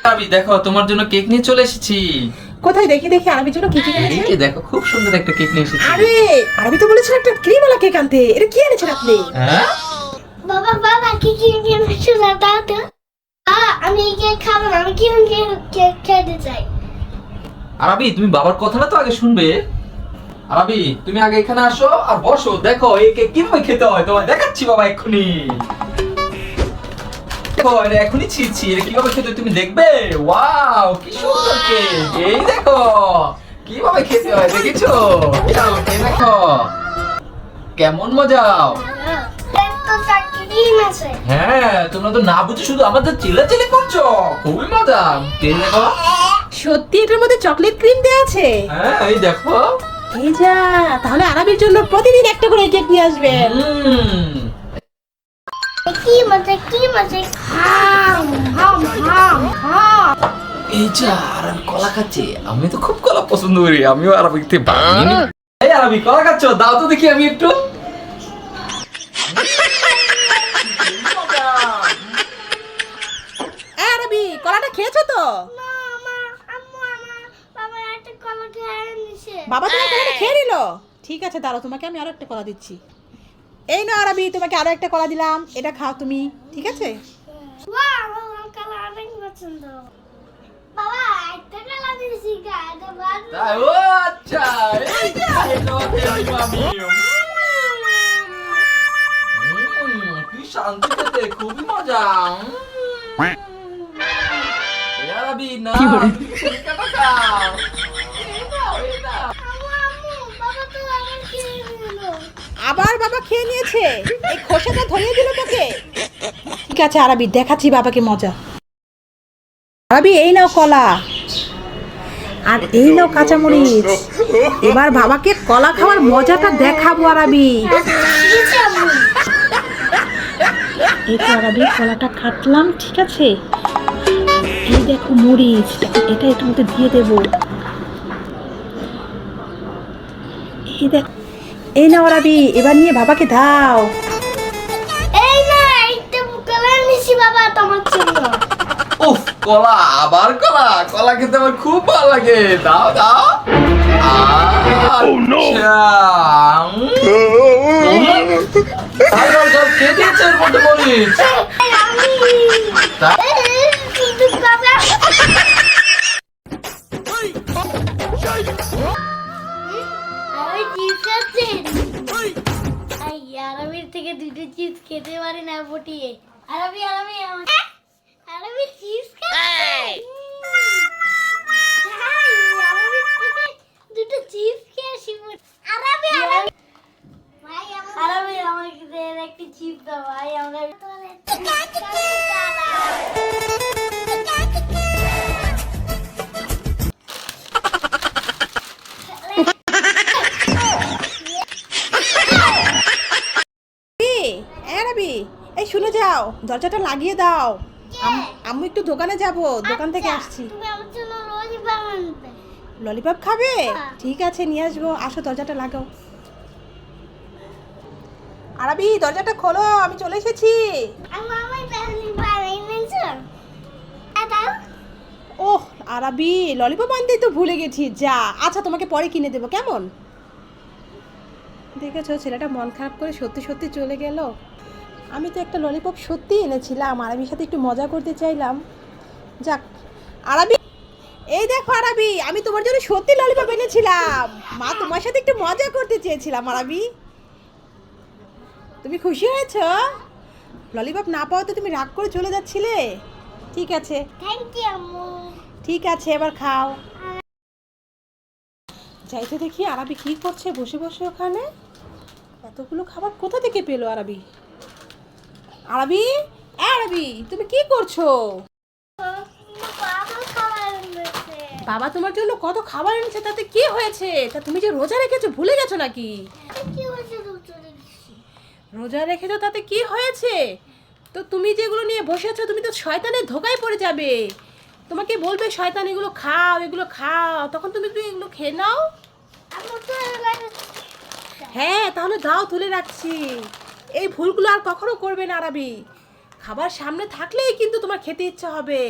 আরবি দেখো তোমার জন্য কেক নিয়ে চলে এসেছি। কোথায় দেখি দেখি আরবির জন্য কি কেক এনেছেন? এই দেখো খুব সুন্দর একটা কেক নিয়ে এসেছি। আরে আরবি তো বলেছিল একটা ক্রিমওয়ালা কেক আনতে, এটা কি এনেছেন আপনি? হ্যাঁ বাবা বাবা কি এনেছো দাও তো। আমি এই কেক খাবো না, আমি কেক খেতে চাই। আরবি তুমি বাবার কথাটা তো আগে শুনবে। আরবি তুমি আগে এখানে আসো আর বসো, দেখো এই কেক কিভাবে খেতে হয় তোমায় দেখাচ্ছি বাবা এক্ষুনি। দেখো এটা এখনই ছিঁড়ছি, এটা কিভাবে খেতে হয় তুমি দেখবে। ওয়াও কি সুন্দর কেক, এই দেখো কিভাবে খেতে হয় দেখেছো। যাও, এই দেখো কেমন মজাও। তো ক্রিম আছে। হ্যাঁ তোমরা তো না বুঝে শুধু আমাদের চিল্লাচিল্লি করছো, খুবই মজা। এই দেখো সত্যি এটার মধ্যে চকলেট ক্রিম দেওয়া আছে? হ্যাঁ এই দেখো। এই যা, তাহলে আরবির জন্য প্রতিদিন একটা করে কেক নিয়ে আসবেন। কি মজা হাম হাম হাম হাম। এই যা আরবি কলা খাচ্ছে, আমি তো খুব কলা পছন্দ করি, আমিও আরবি খেতে পারি। এই আরবি কলা খাচ্ছ, দাও তো দেখি আমি একটু। আরবি কলাটা খেয়েছো তো? বাবা একটা কলা খেয়ে নিছে। বাবা তোমার কলাটা খেয়ে নিল? ঠিক আছে দাঁড়াও, তোমাকে আমি আরো একটা কলা দিচ্ছি। এই না আরবি, তোমাকে আরো একটা কলা দিলাম, এটা খাও তুমি, ঠিক আছে? ওয়াও আমার কলা অনেক পছন্দ। বাবা একটা কলা দিছি গায়ে বাদ। তাই ও আচ্ছা, এই যে এটা খেয়ে আমি। কি শান্তি খেতে, খুবই মজা। এই আরবি না তুমি ছেলেটা খাও। এই নাও, এই নাও। বাবা তো আমার খেয়ে নিল। আবার বাবা খেয়ে নিয়েছে, এই খোসাটা ধরিয়ে দিল তোকে। ঠিক আছে আরবি, দেখাচ্ছি বাবাকে মজা। আরবি এই নাও কলা, আর এই নাও কাঁচামরিচ। এবার বাবাকে কলা খাওয়ার মজাটা দেখাবো আরবি। দিছে আম্মু। এই তো আরবি কলাটা কাটলাম, ঠিক আছে? এই দেখো মরিচ, এটা এটার মধ্যে দিয়ে দেব। এই দেখ, এই নাও আরবি, এবার নিয়ে বাবাকে দাও। এই না একটা কলা নিছি বাবা তোমার জন্য। উফ কলা, আবার কলা, কলা খেতে আমার খুব ভালো লাগে, দাও দাও। আচ্ছা সব খেয়ে দিয়েছে এর মধ্যে মরিচ। আমি তা- কিন্তু বাবা আরে চিপস খাচ্ছেন? আই আরবির থেকে দুটো চিপস খেতে পারি না পটিয়ে। আরবি আরবি চিপস খাচ্ছে। আরবির থেকে দুটো চিপস খেয়ে আসি। আরবি আমাকে দেন একটি চিপস দাও ভাই, আমরা আরবি এই শুনে যাও, দরজাটা লাগিয়ে দাও। আম্মু একটু দোকানে যাব, দোকান থেকে আসছি। তুমি আমার জন্য ললিপপ আনবে। ললিপপ খাবে? হ্যাঁ। ঠিক আছে নিয়ে আসবো, আসো দরজাটা লাগাও। আরবি দরজাটা খোলো, আমি চলে এসেছি। আমি ললিপপ এনেছো? দাও। ওহ আরবি, ললিপপ আনতেই তো ভুলে গেছি, যা। আচ্ছা তোমাকে পরে কিনে দেবো, কেমন? দেখেছো ছেলেটা মন খারাপ করে সত্যি সত্যি চলে গেল। আমি তো একটা ললিপপ সত্যি এনেছিলাম, আরবির সাথে একটু মজা করতে চাইলাম। যাক আরবি, এই দেখো আরবি, আমি তোমার জন্য সত্যি ললিপপ এনেছিলাম। মা তোমার সাথে একটু মজা করতে চেয়েছিলাম আরবি। তুমি খুশি হয়েছো? ললিপপ না পাওয়া তো তুমি রাগ করে চলে যাচ্ছিলে। ঠিক আছে, থ্যাংক ইউ আম্মু। ঠিক আছে এবার খাও। যাইতে দেখি আরবি কি করছে বসে বসে ওখানে। এতগুলো খাবার কোথা থেকে পেলো আরবি? আরবি আরবি তুমি কি করছো? বাবা খাবার এনেছে। বাবা তোমার জন্য কত খাবার এনেছে, তাতে কি হয়েছে? তা তুমি যে রোজা রেখেছো ভুলে গেছো নাকি? কি হয়েছে দুটোরে? রোজা রেখেছো তাতে কি হয়েছে? তো তুমি যেগুলো নিয়ে বসে আছো, তুমি তো শয়তানের ধোকায় পড়ে যাবে। তোমাকে বলবে শয়তান এগুলো খাও, এগুলো খাও, তখন তুমি একটু এগুলো খেয়ে নাও। আমার তো লাগে। হ্যাঁ তাহলে দাও, তুলে রাখছি। এই ভুলগুলো আর কখনো করবে না আরবি। খাবার সামনে থাকলেই কিন্তু তোমার খেতে ইচ্ছা হবে।